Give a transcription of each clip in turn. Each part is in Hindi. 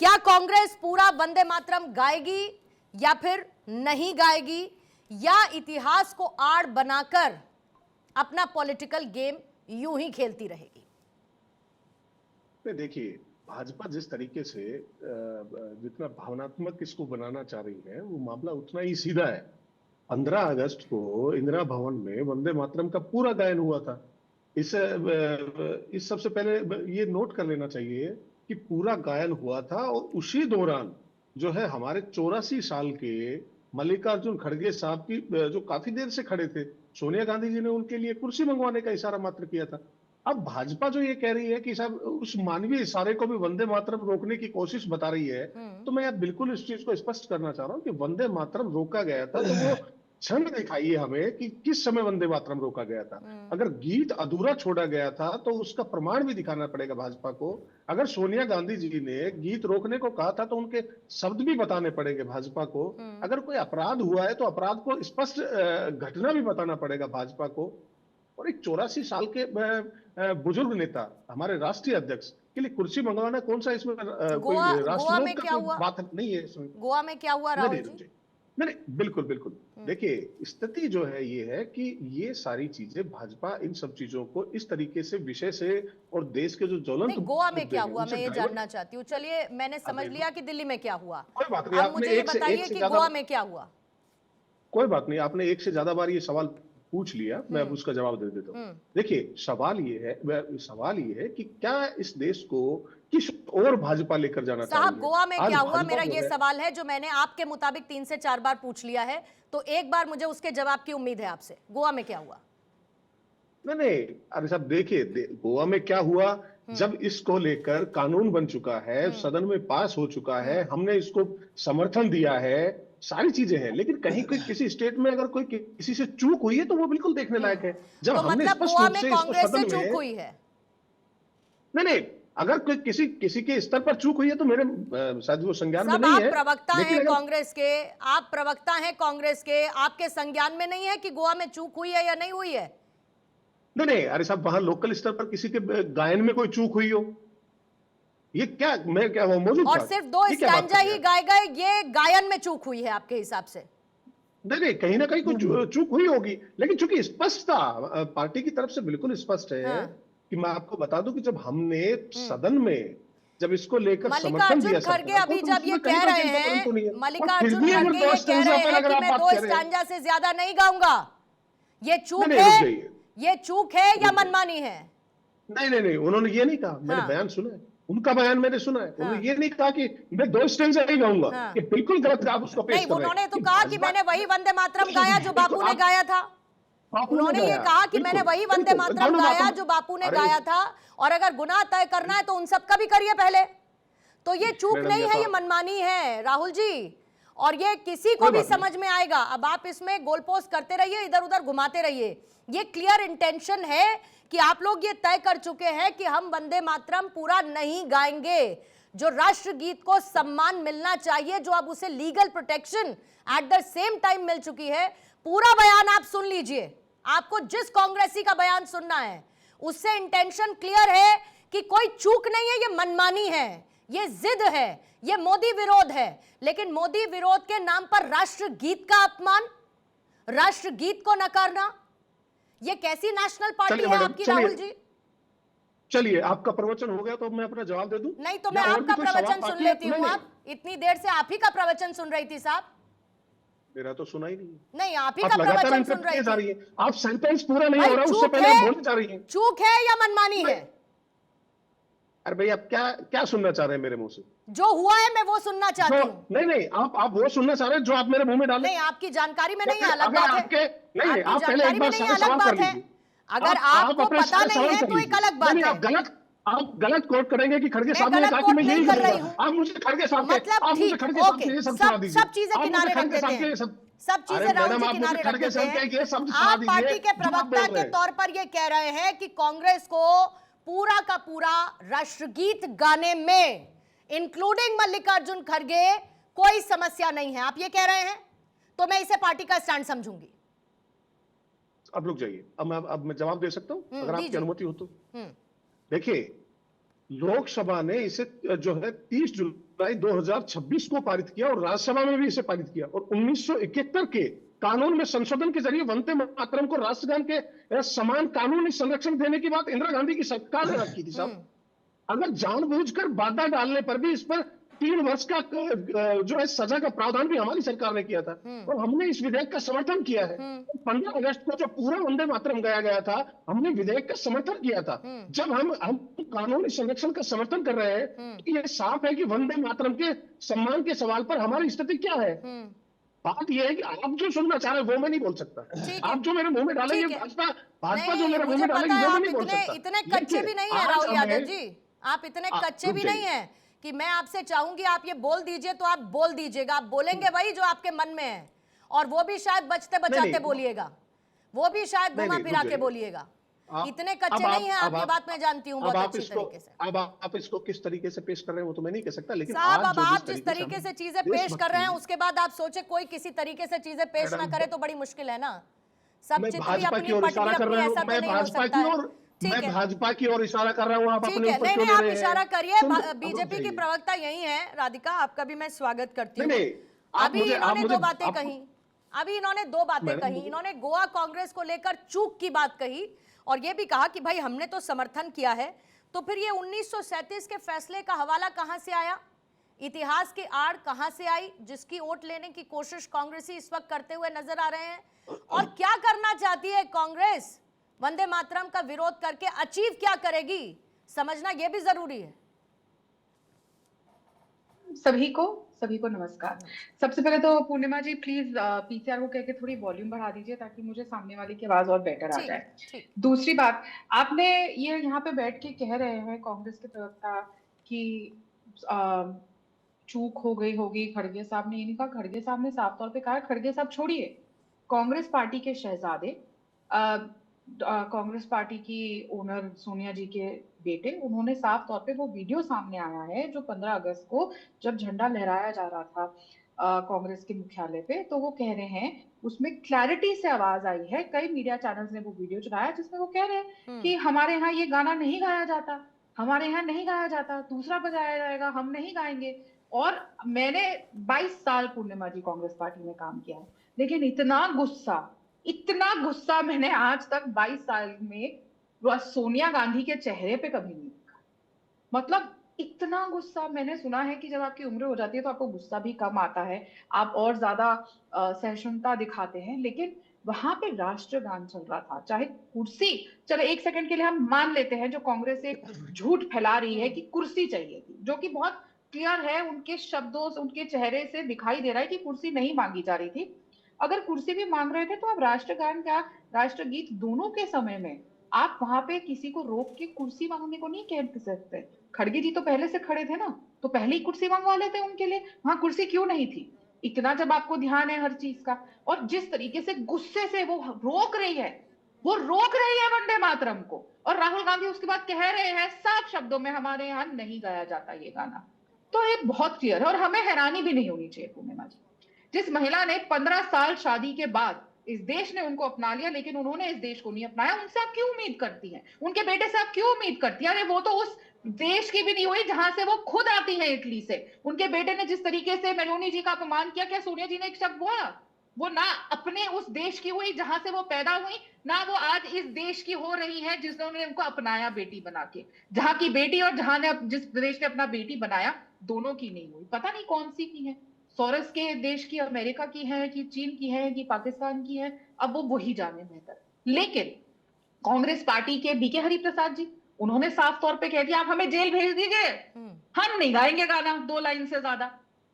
क्या कांग्रेस पूरा वंदे मातरम गाएगी या फिर नहीं गाएगी, या इतिहास को आड़ बनाकर अपना पॉलिटिकल गेम यूं ही खेलती रहेगी? देखिए, भाजपा जिस तरीके से जितना भावनात्मक इसको बनाना चाह रही है, वो मामला उतना ही सीधा है। 15 अगस्त को इंदिरा भवन में वंदे मातरम का पूरा गायन हुआ था। इस सबसे पहले ये नोट कर लेना चाहिए कि पूरा गायन हुआ था, और उसी दौरान जो है हमारे 84 साल के मल्लिकार्जुन खड़गे साहब की जो काफी देर से खड़े थे, सोनिया गांधी जी ने उनके लिए कुर्सी मंगवाने का इशारा मात्र किया था। अब भाजपा जो ये कह रही है कि साहब उस मानवीय इशारे को भी वंदे मातरम रोकने की कोशिश बता रही है, तो मैं अब बिल्कुल इस चीज को स्पष्ट करना चाह रहा हूं कि वंदे मातरम रोका गया था तो वो क्षण दिखाइए हमें कि किस समय वंदे मातरम रोका गया था। अगर गीत अधूरा छोड़ा गया था तो उसका प्रमाण भी दिखाना पड़ेगा भाजपा को। अगर सोनिया गांधी जी ने गीत रोकने को कहा था तो उनके शब्द भी बताने पड़ेंगे भाजपा को। अगर कोई अपराध हुआ है तो अपराध को स्पष्ट घटना भी बताना पड़ेगा भाजपा को। और एक 84 साल के बुजुर्ग नेता, हमारे राष्ट्रीय अध्यक्ष के लिए कुर्सी मंगवाना कौन सा इसमें कोई राष्ट्रविरोध का कोई बात नहीं है इसमें। गोवा में क्या हुआ राहुल जी? नहीं, बिल्कुल बिल्कुल। देखिए, स्थिति जो है ये है कि ये सारी चीजें भाजपा इन सब चीजों को इस तरीके से विषय से और देश के जो ज्वलंत गोवा में क्या हुआ मैं ये जानना चाहती हूँ। चलिए, मैंने समझ लिया कि दिल्ली में क्या हुआ, कोई बात नहीं। अब मुझे ये बताइए कि गोवा में क्या हुआ। कोई बात नहीं, आपने एक से ज्यादा बार ये सवाल पूछ लिया, मैं अब उसका जवाब दे देता हूँ। देखिए, सवाल ये है कि क्या इस देश को किस और भाजपा लेकर जाना चाहिए। साहब, गोवा में क्या हुआ, मेरा ये सवाल है जो मैंने आपके मुताबिक 3 से 4 बार पूछ लिया है, तो एक बार मुझे उसके जवाब की उम्मीद है आपसे। गोवा में क्या हुआ? नहीं, अरे साहब देखिए, गोवा में क्या हुआ, जब इसको लेकर कानून बन चुका है, सदन में पास हो चुका है, हमने इसको समर्थन दिया है, सारी चीजें हैं, लेकिन कहीं कोई किसी स्टेट में अगर कोई किसी से चूक हुई है तो वो बिल्कुल देखने लायक है। जब तो हमने मतलब स्पष्ट गोवा रूप में से कांग्रेस से सदन चूक में हुई है? नहीं, अगर कोई किसी के स्तर पर चूक हुई है तो मेरे शायद वो संज्ञान में नहीं है। आप प्रवक्ता हैं कांग्रेस के, आप प्रवक्ता हैं कांग्रेस के, आपके संज्ञान में नहीं है कि गोवा में चूक हुई है या नहीं हुई है? नहीं, अरे साहब, वहां लोकल स्तर पर किसी के गायन में कोई चूक हुई हो, ये क्या मैं क्या वो मौजूद और सिर्फ 2 स्टैंजा ही गाए गए, ये गायन में चूक हुई है आपके हिसाब से? नहीं, कहीं ना कहीं कोई चूक हुई होगी, लेकिन चूंकि स्पष्ट था, पार्टी की तरफ से बिल्कुल स्पष्ट है कि मैं आपको बता दूं कि जब हमने सदन में जब इसको लेकर समर्थन दिया, खड़गे अभी जब ये कह रहे हैं, मल्लिकार्जुन खड़गे ये कह रहे हैं कि मैं 2 स्टैंजा से ज्यादा नहीं गाऊंगा, ये चूक है, ये चूक है या मनमानी है? नहीं, उन्होंने ये नहीं कहा। मैंने बयान सुना है, उनका बयान मैंने सुना है। उन्होंने ये नहीं कहा कि मैं 2 स्टैंजा नहीं गाऊंगा, ये बिल्कुल गलत आप उसको पेश कर रहे हैं। उन्होंने तो कहा कि मैंने वही वंदे मातरम गाया जो बापू ने गाया था। उन्होंने ये कहा कि मैंने वही वंदे मातरम गाया जो बापू ने गाया था, और अगर गुनाह तय करना है तो उन सब का भी करिए पहले। तो ये चूक नहीं है, ये मनमानी है राहुल जी, और ये किसी को भी समझ में आएगा। अब आप इसमें गोलपोस्ट करते रहिए, इधर उधर घुमाते रहिए। ये क्लियर इंटेंशन है कि आप लोग ये तय कर चुके हैं कि हम वंदे मातरम पूरा नहीं गाएंगे। जो राष्ट्रगीत को सम्मान मिलना चाहिए, जो अब उसे legal protection at the same time मिल चुकी है, पूरा बयान आप सुन लीजिए। आपको जिस कांग्रेसी का बयान सुनना है उससे इंटेंशन क्लियर है कि कोई चूक नहीं है, ये मनमानी है, ये जिद है, ये मोदी विरोध है। लेकिन मोदी विरोध के नाम पर राष्ट्रगीत का अपमान, राष्ट्रगीत को नकारना, ये कैसी नेशनल पार्टी है आपकी राहुल जी? चलिए, आपका प्रवचन हो गया तो मैं अपना जवाब दे दूं? नहीं तो मैं आपका प्रवचन सुन लेती हूँ। आप इतनी देर से आप ही का प्रवचन सुन रही थी साहब। मेरा तो सुना ही नहीं। नहीं, आप ही का प्रवचन सुन रही थी। आप सेंटेंस पूरा नहीं हो रहा, उससे पहले बोलने जा रही हैं। चूक है या मनमानी है? अरे भाई, आप क्या सुनना चाह रहे हैं मेरे मुंह से? जो हुआ है मैं वो सुनना चाहती हूँ। नहीं, आप वो सुनना चाह रहे हैं जो आप मेरे मुंह में डाले। नहीं, आपकी जानकारी में नहीं है, अलग बात है। नहीं, आप पहले एक बार सवाल कर लीजिए। अगर आपको पता नहीं है तो एक अलग बात है। आप गलत कोट करेंगे कि खड़गे साहब ने कहा कि मैं यही कर रही हूँ। आप मुझे खड़गे साहब के, आप मुझे खड़गे साहब के ये सब सुना दीजिए। सब चीजें किनारे रख देते हैं, सब चीजें राहुल जी किनारे रख देते हैं। आप पार्टी के प्रवक्ता के तौर पर ये कह रहे हैं कि कांग्रेस को पूरा का पूरा राष्ट्रगीत गाने में, इंक्लूडिंग मल्लिकार्जुन खड़गे, कोई समस्या नहीं है, आप ये कह रहे हैं? तो मैं इसे पार्टी का स्टैंड समझूंगी। अब रुक जाइए, अब मैं जवाब दे सकता हूं अगर आपकी अनुमति हो तो। देखिए, लोकसभा ने इसे जो है 30 जुलाई भाई 2026 को पारित किया और राज्यसभा में भी इसे पारित किया, और 1971 के कानून में संशोधन के जरिए वंदे मातरम को राष्ट्रगान के समान कानूनी संरक्षण देने की बात इंदिरा गांधी की सरकार ने रखी थी साहब। अगर जानबूझकर बाधा डालने पर भी इस पर 3 वर्ष का जो है सजा का प्रावधान भी हमारी सरकार ने किया था, और हमने इस विधेयक का समर्थन किया है। 15 अगस्त को जो पूरा वंदे मातरम गाया गया था, हमने विधेयक का समर्थन किया था। जब हम कानूनी संरक्षण का समर्थन कर रहे हैं, तो ये साफ है कि वंदे मातरम के सम्मान के सवाल पर हमारी स्थिति क्या है। बात यह है कि आप जो सुनना चाह रहे हैं वो मैं नहीं बोल सकता। आप जो मेरे मुंह में डालेंगे, भाजपा जो मेरे मुंह में डालेगी वो मैं नहीं बोल सकता। इतने कच्चे भी नहीं है राहुल यादव जी, आप इतने कच्चे भी नहीं है कि मैं आपसे चाहूंगी आप ये बोल दीजिए तो आप बोल दीजिएगा। आप बोलेंगे वही जो आपके मन में है, और वो भी शायद बचते बचाते बोलिएगा, वो भी शायद घुमा फिरा के बोलिएगा। इतने कच्चे नहीं है आपकी बात, मैं जानती हूँ बहुत अच्छी तरीके से। अब आप इसको किस तरीके से पेश कर रहे हैं वो तो मैं नहीं कह सकता, लेकिन साहब अब आप जिस तरीके से चीजें पेश कर रहे हैं उसके बाद आप सोचे कोई किसी तरीके से चीजें पेश ना करे तो बड़ी मुश्किल है ना। सब चित्र अपनी पटरी ऐसा तो नहीं हो सकता है। मैं भाजपा की ओर इशारा कर रहा हूँ, आप अपने ऊपर नहीं, आप इशारा करिए। बीजेपी की प्रवक्ता यही है राधिका, आपका भी मैं स्वागत करती हूँ। अभी इन्होंने दो बातें कही, इन्होंने गोवा कांग्रेस को लेकर चूक की बात कही, और ये भी कहा कि भाई हमने तो समर्थन किया है। तो फिर ये 1937 के फैसले का हवाला कहां से आया, इतिहास की आड़ कहां से आई, जिसकी वोट लेने की कोशिश कांग्रेसी इस वक्त करते हुए नजर आ रहे हैं? और क्या करना चाहती है कांग्रेस वंदे मातरम का विरोध करके, अचीव क्या करेगी, समझना यह भी जरूरी है। सभी को नमस्कार। सबसे पहले तो पूर्णिमा जी प्लीज पीसीआर को कह के थोड़ी वॉल्यूम बढ़ा दीजिए ताकि मुझे सामने वाले की आवाज और बेटर आ जाए। दूसरी बात, आपने ये यहाँ पे बैठ के कह रहे हैं कांग्रेस के प्रवक्ता कि चूक हो गई होगी, खड़गे साहब ने ये नहीं कहा। खड़गे साहब ने साफ तौर पे कहा, खड़गे साहब छोड़िए, कांग्रेस पार्टी के शहजादे, कांग्रेस पार्टी की ओनर सोनिया जी के बेटे, उन्होंने साफ तौर पे वो वीडियो सामने आया है जो 15 अगस्त को जब झंडा लहराया जा रहा था कांग्रेस के मुख्यालय पे, तो वो कह रहे हैं, उसमें क्लैरिटी से आवाज आई है, कई मीडिया चैनल्स ने वो वीडियो चलाया जिसमें वो कह रहे हैं कि हमारे यहाँ ये गाना नहीं गाया जाता, हमारे यहाँ नहीं गाया जाता, दूसरा बजाया जाएगा, हम नहीं गाएंगे। और मैंने 22 साल पूर्णिमा जी कांग्रेस पार्टी में काम किया है, लेकिन इतना गुस्सा मैंने आज तक 22 साल में सोनिया गांधी के चेहरे पे कभी नहीं देखा। मतलब इतना गुस्सा मैंने सुना है कि जब आपकी उम्र हो जाती है तो आपको गुस्सा भी कम आता है, आप और ज्यादा सहिष्णुता दिखाते हैं। लेकिन वहां पे राष्ट्रगान चल रहा था, चाहे कुर्सी, चलो एक सेकंड के लिए हम मान लेते हैं जो कांग्रेस एक झूठ फैला रही है कि कुर्सी चाहिए थी, जो कि बहुत क्लियर है, उनके शब्दों से, उनके चेहरे से दिखाई दे रहा है कि कुर्सी नहीं मांगी जा रही थी। अगर कुर्सी भी मांग रहे थे तो आप राष्ट्रगान का राष्ट्रगीत दोनों के समय में आप वहां पे किसी को रोक के कुर्सी मांगने को नहीं कह सकते। खड़गे जी तो पहले से खड़े थे ना, तो पहले ही कुर्सी मंगवा लेते उनके लिए, वहां कुर्सी क्यों नहीं थी? इतना जब आपको ध्यान है हर चीज का। और जिस तरीके से गुस्से से वो रोक रही है वंदे मातरम को, और राहुल गांधी उसके बाद कह रहे हैं साफ शब्दों में हमारे यहाँ नहीं गाया जाता ये गाना, तो ये बहुत क्लियर है। और हमें हैरानी भी नहीं होनी चाहिए पूर्णिमा जी, जिस महिला ने 15 साल शादी के बाद इस देश ने उनको अपना लिया, लेकिन उन्होंने इस देश को नहीं अपनाया, उनसे आप क्यों उम्मीद करती हैं? उनके बेटे से आप क्यों उम्मीद करती हैं? अरे वो तो उस देश की भी नहीं हुई जहां से वो खुद आती है, इटली से। उनके बेटे ने जिस तरीके से मेलोनी जी का अपमान किया, क्या सोनिया जी ने एक शब्द बोला? वो ना अपने उस देश की हुई जहां से वो पैदा हुई, ना वो आज इस देश की हो रही है जिसने उनको अपनाया बेटी बना के। जहां की बेटी और जहां ने जिस देश ने अपना बेटी बनाया, दोनों की नहीं हुई। पता नहीं कौन सी की है, सोरस के देश की, अमेरिका की है कि चीन की है कि पाकिस्तान की है, अब वो वही जाने बेहतर। लेकिन कांग्रेस पार्टी के बीके हरिप्रसाद जी, उन्होंने साफ तौर पे कह दिया आप हमें जेल भेज दीजिए, हम नहीं गाएंगे गाना 2 लाइन से ज्यादा।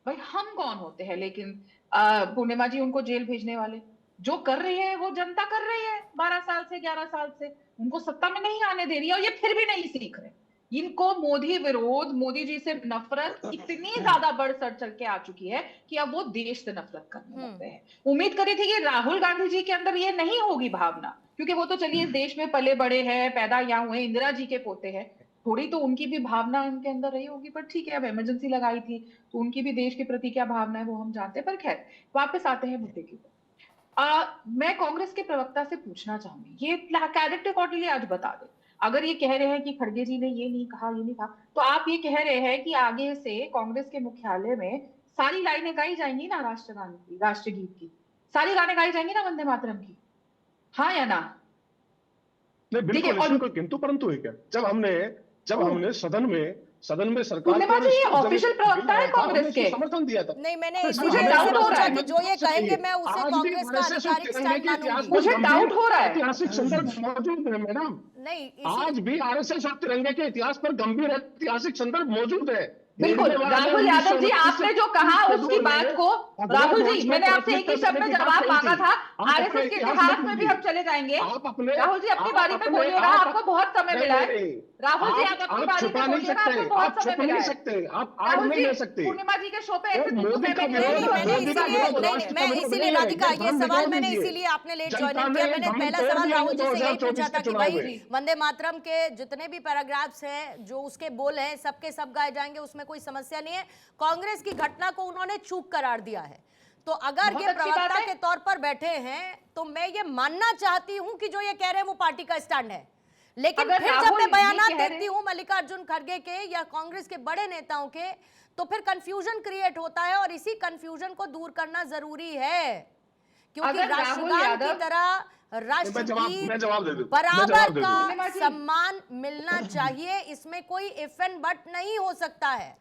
भाई हम कौन होते हैं लेकिन पूर्णिमा जी उनको जेल भेजने वाले? जो कर रही है वो जनता कर रही है 12 साल से 11 साल से, उनको सत्ता में नहीं आने दे रही है, और ये फिर भी नहीं सीख रहे। इनको मोदी विरोध, मोदी जी से नफरत इतनी ज्यादा बढ़ चढ़ के आ चुकी है कि अब वो देश से नफरत करने लगते हैं। उम्मीद करी थी कि राहुल गांधी जी के अंदर ये नहीं होगी भावना, क्योंकि वो तो चलिए इस देश में पले बड़े हैं, पैदा यहाँ हुए, इंदिरा जी के पोते हैं, थोड़ी तो उनकी भी भावना उनके अंदर रही होगी। पर ठीक है, अब इमरजेंसी लगाई थी तो उनकी भी देश के प्रति क्या भावना है वो हम जानते हैं। पर खैर वापस आते हैं मुद्दे के ऊपर। मैं कांग्रेस के प्रवक्ता से पूछना चाहूंगी, ये कैडेट अकॉर्डिंगली आज बता दे, अगर ये कह रहे हैं कि खड़गे जी ने ये नहीं कहा, ये नहीं कहा, तो आप ये कह रहे हैं कि आगे से कांग्रेस के मुख्यालय में सारी लाइनें गाई जाएंगी ना राष्ट्रगान की, राष्ट्रगीत की, सारी गाने गाई जाएंगी ना वंदे मातरम की, हाँ या ना? नहीं देखिए, बिल्कुल, और इसमें कोई किंतु परंतु है क्या? जब हमने सदन में सरकार पूर्णिमा को जी, ये जब ऑफिशियल बिल प्रवक्ता है आया था, हमने कांग्रेस उसको के। समर्थन दिया था। नहीं, मैंने तो सर, इसीलिए मुझे हमें डाउट इससे हो समर्थन रहा पूछा है। कि करने जो ये से चाहिए। कहेंगे मैं उसे आज भी कांग्रेस का हमारे से आधिकारिक तिरंगे स्टैंड के इतिहास मानूंगी। पर मुझे गंभीर डाउट हो रहा है। ऐतिहासिक संदर्भ मौजूद है मैडम। नहीं, इसी आज भी आरएसएस और तिरंगे के इतिहास पर गंभीर ऐतिहासिक संदर्भ मौजूद है। बिल्कुल, हेडगेवार ने राहुल यादव जी, 1929 से आपने जो कहा 30 के उसकी दौर बात में को, अगला राहुल जी, वंश में मैंने आपसे एक प्राथमिकता ही शब्द देने में की बात जवाब कही मांगा थी। था। आप अपना आरएसएस के इतिहास इतिहास मत में भी भूलिए। हम चले जाएंगे। आप अपने राहुल जी, अपनी आप बारी पे अपने बोलिएगा, आप आपको बहुत समय नहीं मिला नहीं है। नहीं राहुल जी, आप अपनी आप बारी पे छुपा नहीं बोलिएगा, सकते, आपको बहुत आप समय छुप मिला नहीं है। सकते, आप आड़ राहुल नहीं जी, ले सकते। पूर्णिमा जी के शो पे ऐसे और बिल्कुल मोदी का कहने की नहीं विरोध नहीं, जरूरत मैंने नहीं मोदी का है। इसीलिए विरोध नहीं नहीं, राष्ट्र का मैं विरोध इसीलिए नहीं है, राधिका, ये ये भ्रम सवाल निकाल मैंने दीजिए। इसीलिए आपने लेट ज्वाइन जनता किया। ने मैंने भ्रम पहला तोड़ सवाल दिया राहुल जी से यही 2024 पूछा के था कि चुनाव भाई में। वंदे मातरम के जितने भी पैराग्राफ्स हैं, जो उसके बोल हैं, सबके सब गाए जाएंगे, उसमें कोई समस्या नहीं है। कांग्रेस की घटना को उन्होंने चूक करार दिया है। तो अगर बहुत ये अच्छी बात प्रवक्ता है। के तौर पर बैठे हैं तो मैं ये मानना चाहती हूं कि जो ये कह रहे हैं वो पार्टी का स्टैंड है। लेकिन अगर फिर जब राहुल मैं ये बयानात कह रहे- देखती हूं मल्लिकार्जुन खड़गे के या कांग्रेस के बड़े नेताओं के, तो फिर कंफ्यूजन क्रिएट होता है और इसी कंफ्यूजन को दूर करना जरूरी है, क्योंकि अगर राहुल राष्ट्रगान की यादव- तरह मैं राष्ट्रगीत जवाब दे दूं, बराबर पूर्णिमा का जी। सम्मान मिलना चाहिए। इसमें कोई इफ एंड बट नहीं हो सकता है।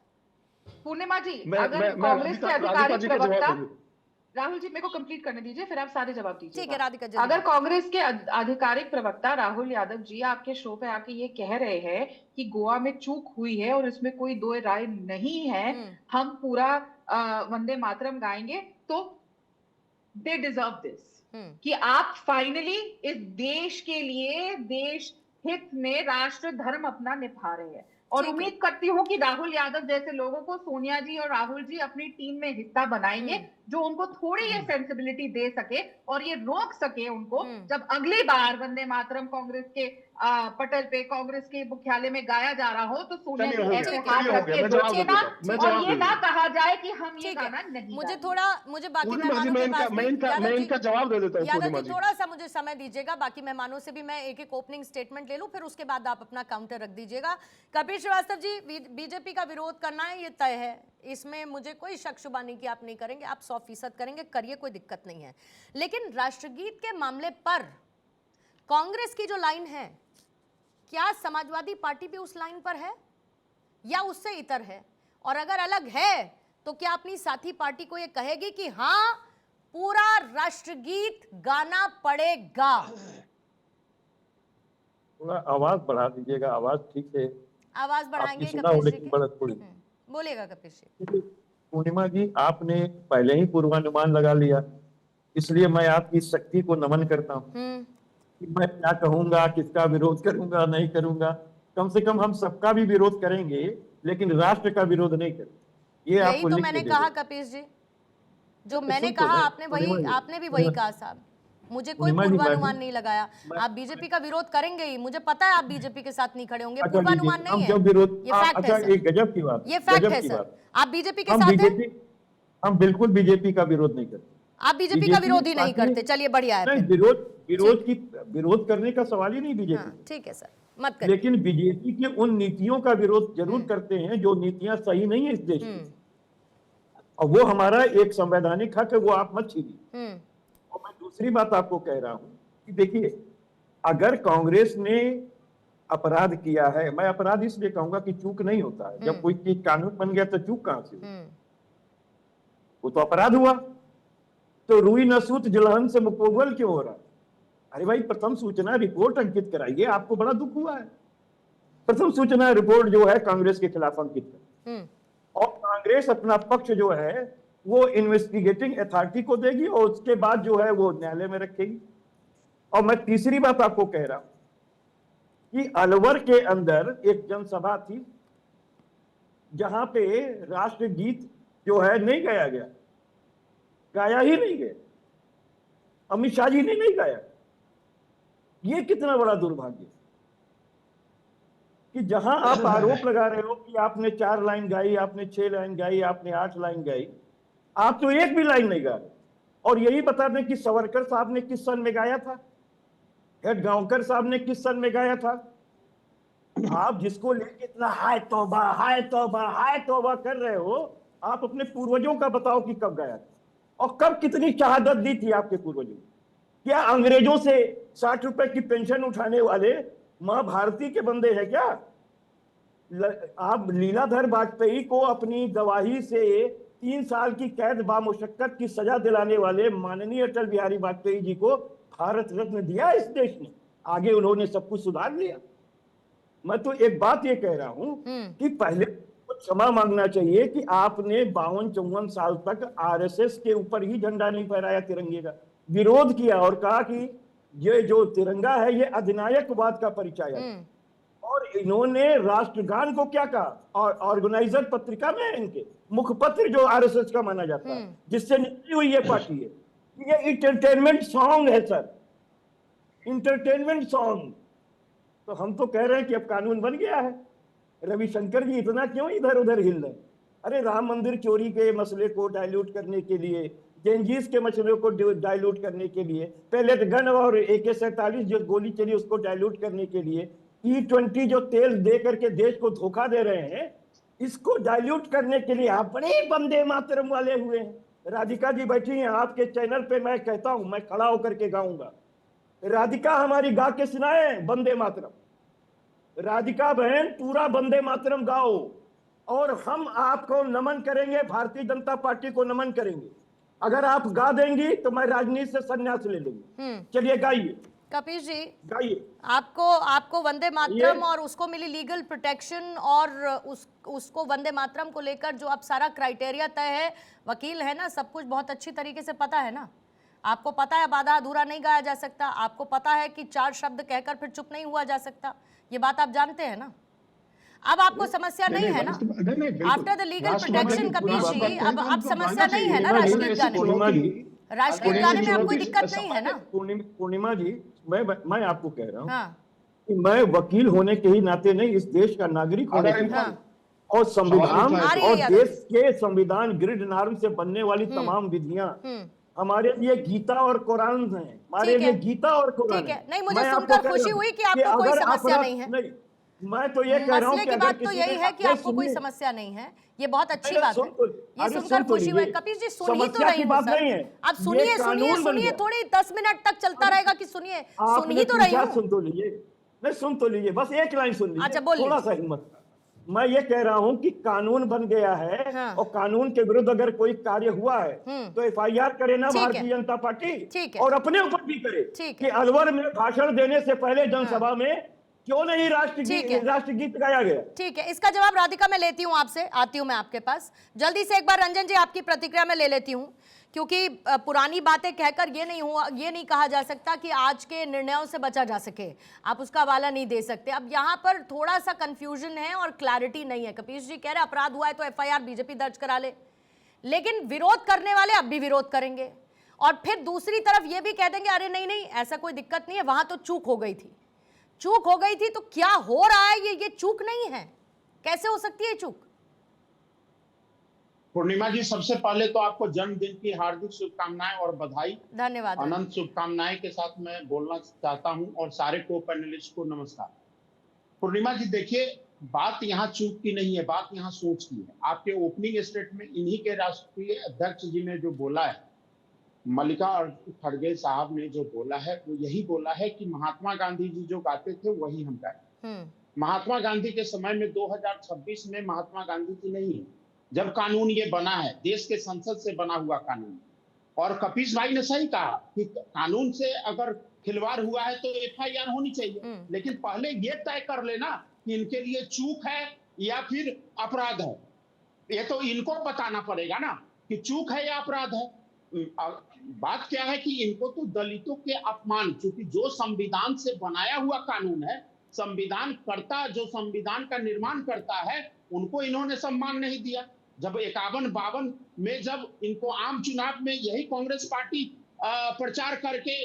पूर्णिमा जी, मैं अगर कांग्रेस के राधिका आधिकारिक जी का जवाब प्रवक्ता, दे दूं। राहुल जी मेरे को कंप्लीट करने दीजिए, फिर आप सारे जवाब दीजिए। ठीक है राधिका जल्दी। अगर कांग्रेस के आधिकारिक प्रवक्ता राहुल यादव जी आपके शो पे आके ये कह रहे हैं कि गोवा में चूक हुई है और इसमें कोई दो राय नहीं है, हम पूरा वंदे मातरम गाएंगे, तो दे डिजर्व दिस कि आप फाइनली इस देश के लिए, देश हित में राष्ट्र धर्म अपना निभा रहे हैं। और ठीक है। उम्मीद करती हूँ कि राहुल यादव जैसे लोगों को सोनिया जी और राहुल जी अपनी टीम में हिस्सा बनाएंगे, जो उनको थोड़ी ये सेंसिबिलिटी दे सके और ये रोक सके उनको, जब अगली बार वंदे मातरम कांग्रेस के पटल पे, कांग्रेस के मुख्यालय में गाया जा रहा हो, तो सोनिया चलिए, जी हो ऐसे गया, हाथ चलिए, हो रख गया, के मैं जवाब रोके दे ना, देता हूं, मैं और जवाब ये दे ना देता कहा जाए कि हम ये ठीक है, गाना नहीं मुझे गाएंगे। थोड़ा, मुझे बाकी पूर्णिमा जी, मेहमानों के पास भी- मैं यादव इनका जी- जवाब दे देता हूँ। यादव पूर्णिमा जी जी, थोड़ा सा मुझे समय दीजिएगा, बाकी मेहमानों से भी मैं एक एक ओपनिंग स्टेटमेंट ले लूं, फिर उसके बाद आप अपना काउंटर रख दीजिएगा। कपिल श्रीवास्तव जी, बीजेपी का विरोध करना है ये तय है, इसमें मुझे कोई शक शुबा नहीं कि आप नहीं करेंगे, आप 100% करेंगे, करिए, कोई दिक्कत नहीं है। लेकिन राष्ट्रगीत के मामले पर कांग्रेस की जो लाइन है, क्या समाजवादी पार्टी भी उस लाइन पर है या उससे इतर है? और अगर अलग है तो क्या अपनी साथी पार्टी को यह कहेगी कि हां, पूरा राष्ट्रगीत गाना पड़ेगा? थोड़ा आवाज बढ़ा दीजिएगा, आवाज ठीक से आवाज आपकी बढ़ाएंगे सुना हो, कपिल जी लेकिन की? बड़ा थोड़ी। बोलिएगा कपिल जी। पूर्णिमा जी, आपने पहले ही पूर्वानुमान लगा लिया, इसलिए मैं आपकी शक्ति को नमन करता हूँ कि मैं क्या कहूंगा, किसका विरोध करूंगा, नहीं करूंगा। कम से कम हम सबका भी विरोध करेंगे, लेकिन राष्ट्र का विरोध नहीं करेंगे। ये यही आपको तो लिख मैंने के दे कहा दें। कपिल जी, जो तो मैंने सुन तो कहा ले, आपने पूर्णिमा वही, जी, आपने भी वही कहा साहब। मुझे कोई पूर्णिमा जी, पूर्वानुमान नहीं लगाया। आप बीजेपी का विरोध करेंगे ही, मुझे पता है आप बीजेपी के साथ नहीं खड़े होंगे, अच्छा पूर्वानुमान लीजिए, नहीं हम जब है, विरोध, ये फैक्ट अच्छा है सर, एक गजब की बात, ये फैक्ट गजब है की सर। बात। आप बीजेपी के हम साथ हैं? बीजेपी, हम बिल्कुल बीजेपी का विरोध नहीं करते। आप बीजेपी का विरोध ही नहीं करते, चलिए बढ़िया है नहीं, फिर। विरोध करने का सवाल ही नहीं हाँ, बीजेपी। ठीक है सर, मत करिए। लेकिन बीजेपी की उन नीतियों का विरोध जरूर करते हैं जो नीतियां सही नहीं है इस देश की, और वो हमारा एक संवैधानिक हक है, वो आप मत छीनिए। और मैं दूसरी बात आपको कह रहा हूं कि देखिए, अगर कांग्रेस ने अपराध किया है, मैं अपराध इसलिए कहूंगा कि चूक नहीं होता है, जब कोई चीज कानून बन गया तो चूक कहां से हुई? वो तो अपराध हुआ। तो रुई नसूत जलहन से मुकोबल क्यों हो रहा है? अरे भाई, प्रथम सूचना रिपोर्ट अंकित कराइए, आपको बड़ा दुख हुआ है। प्रथम सूचना रिपोर्ट जो है कांग्रेस के खिलाफ अंकित कर, और कांग्रेस अपना पक्ष जो है वो इन्वेस्टिगेटिंग अथॉरिटी को देगी और उसके बाद जो है वो न्यायालय में रखेगी। और मैं तीसरी बात आपको कह रहा हूं कि अलवर के अंदर एक जनसभा थी जहां पे राष्ट्रगीत जो है नहीं गाया गया, गाया ही नहीं गया, अमित शाह जी ने नहीं गाया। ये कितना बड़ा दुर्भाग्य कि जहां आप आरोप लगा रहे हो कि आपने 4 लाइन गाई, आपने 6 लाइन गाई, आपने 8 लाइन गाई, आप तो एक भी लाइन नहीं गा रहे। और यही बता दें कि सावरकर साहब ने किस सन में गाया था, हेडगांवकर साहब ने किस सन में गाया था, आप जिसको लेके इतना हाय तौबा कर रहे हो, आप अपने पूर्वजों का बताओ कि कब गया था और कब कितनी शहादत दी थी आपके पूर्वजों ने। क्या अंग्रेजों से 60 रुपए की पेंशन उठाने वाले मां भारती के बंदे हैं क्या? आप लीलाधर वाजपेयी को अपनी गवाही से 3 साल की कैद बामुशक्कत की सजा दिलाने वाले माननीय अटल बिहारी वाजपेयी जी को भारत रत्न दिया इस देश ने। आगे उन्होंने सब कुछ सुधार लिया। मैं तो एक बात ये कह रहा हूं कि पहले तो क्षमा मांगना चाहिए कि आपने 52-54 साल तक आरएसएस के ऊपर ही झंडा नहीं फहराया, तिरंगे का विरोध किया और कहा कि ये जो तिरंगा है ये अधिनायकवाद का परिचय है। और इन्होंने राष्ट्रगान को क्या कहा, और ऑर्गेनाइजर पत्रिका में इनके मुखपत्र जो आरएसएस का माना जाता है, जिससे निकली हुई ये पार्टी है, ये इंटरटेनमेंट सॉन्ग है सर, इंटरटेनमेंट सॉन्ग। तो हम तो कह रहे हैं कि अब कानून बन गया है। रविशंकर जी इतना क्यों इधर उधर हिल रहे? अरे राम मंदिर चोरी के मसले को डाइल्यूट करने के लिए, जेनजीस के मसले को डाइल्यूट करने के लिए, पेलेट गन और AK-47 जो गोली चली उसको डाइल्यूट करने के लिए, E-20 जो तेल दे करके देश को धोखा दे रहे हैं, इसको डाइल्यूट करने के लिए आप बड़े वंदे मातरम वाले हुए हैं। राधिका जी बैठी हैं आपके चैनल पे, मैं कहता हूं मैं खड़ा होकर के गाऊंगा, राधिका हमारी गा के सुनाए वंदे मातरम। राधिका बहन पूरा वंदे मातरम गाओ और हम आपको नमन करेंगे, भारतीय जनता पार्टी को नमन करेंगे। अगर आप गा देंगी तो मैं राजनीति से संन्यास ले लूंगी। चलिए गाइए कपीश जी, गाइए। आपको वंदे मातरम और उसको मिली लीगल प्रोटेक्शन और उसको वंदे मातरम को लेकर जो अब सारा क्राइटेरिया तय है, वकील है ना, सब कुछ बहुत अच्छी तरीके से पता है ना। आपको पता है आधा अधूरा नहीं गाया जा सकता, आपको पता है कि 4 शब्द कहकर फिर चुप नहीं हुआ जा सकता, ये बात आप जानते हैं ना। अब आपको समस्या नहीं है ना आफ्टर द लीगल प्रोटेक्शन कपीश जी, अब समस्या नहीं है ना राष्ट्रगीत गाने में, राष्ट्रगीत गाने में अब कोई दिक्कत नहीं है ना। पूर्णिमा जी, मैं आपको कह रहा हूँ कि मैं वकील होने के ही नाते नहीं, इस देश का नागरिक होने के नाते और संविधान और देश के संविधान ग्रिड नॉर्म से बनने वाली तमाम विधियां हमारे लिए गीता और कुरान हैं, हमारे लिए गीता और कुरान है। नहीं, मुझे सुनकर खुशी हुई कि आपको कोई समस्या नहीं है। मैं तो ये कह रहा हूं कि बात तो यही है कि आपको कोई समस्या नहीं है, ये बहुत अच्छी बात है, ये सुनकर खुशी हुई। कपीश जी सुन ही तो रही हूं सर, अब सुनिए थोड़ी 10 मिनट तक चलता रहेगा कि सुनिए, सुन ही तो रही हूं। सुन तो लीजिए, नहीं सुन तो लीजिए, बस एक लाइन सुन लीजिए। अच्छा बोलिए। थोड़ा सा हिम्मत। मैं ये कह रहा हूं कि कानून बन गया है और कानून के विरुद्ध अगर कोई कार्य हुआ है तो FIR करे ना भारतीय जनता पार्टी, और अपने ऊपर भी करे कि अलवर में भाषण देने से पहले जनसभा में क्यों नहीं राष्ट्रगीत गाया गया। ठीक है, इसका जवाब राधिका मैं लेती हूं आपसे, आती हूं मैं आपके पास जल्दी से। एक बार रंजन जी आपकी प्रतिक्रिया में ले लेती हूं, क्योंकि पुरानी बातें कहकर ये नहीं कहा जा सकता कि आज के निर्णयों से बचा जा सके, आप उसका हवाला नहीं दे सकते। अब यहाँ पर थोड़ा सा कंफ्यूजन है और क्लैरिटी नहीं है। कपीश जी कह रहे अपराध हुआ है तो FIR बीजेपी दर्ज करा ले, लेकिन विरोध करने वाले अब भी विरोध करेंगे और फिर दूसरी तरफ ये भी कह देंगे अरे नहीं ऐसा कोई दिक्कत नहीं है, वहां तो चूक हो गई थी। तो क्या हो रहा है ये चूक नहीं है, कैसे हो सकती है चूक? पूर्णिमा जी, सबसे पहले तो आपको जन्मदिन की हार्दिक शुभकामनाएं और बधाई, धन्यवाद। अनंत शुभकामनाएं के साथ मैं बोलना चाहता हूं और सारे को पैनलिस्ट को नमस्कार। पूर्णिमा जी देखिए, बात यहाँ चूक की नहीं है, बात यहाँ सोच की है। आपके ओपनिंग स्टेटमेंट इन्हीं के राष्ट्रीय अध्यक्ष जी ने जो बोला है, मल्लिकार्जुन खड़गे साहब ने जो बोला है, वो यही बोला है कि महात्मा गांधी जी जो गाते थे वही हम गाए। महात्मा गांधी के समय में 2026 में महात्मा गांधी जी नहीं है जब कानून ये बना है, देश के संसद से बना हुआ कानून। और कपीश भाई ने सही कहा कि कानून से अगर खिलवाड़ हुआ है तो FIR होनी चाहिए, लेकिन पहले ये तय कर लेना कि इनके लिए चूक है या फिर अपराध है। ये तो इनको बताना पड़ेगा ना कि चूक है या अपराध है। बात क्या है कि इनको तो दलितों के अपमान, क्योंकि जो संविधान से बनाया हुआ कानून है, संविधान कर्ता जो संविधान का निर्माण करता है, उनको इन्होंने सम्मान नहीं दिया। जब 51-52 में जब इनको आम चुनाव में यही कांग्रेस पार्टी प्रचार करके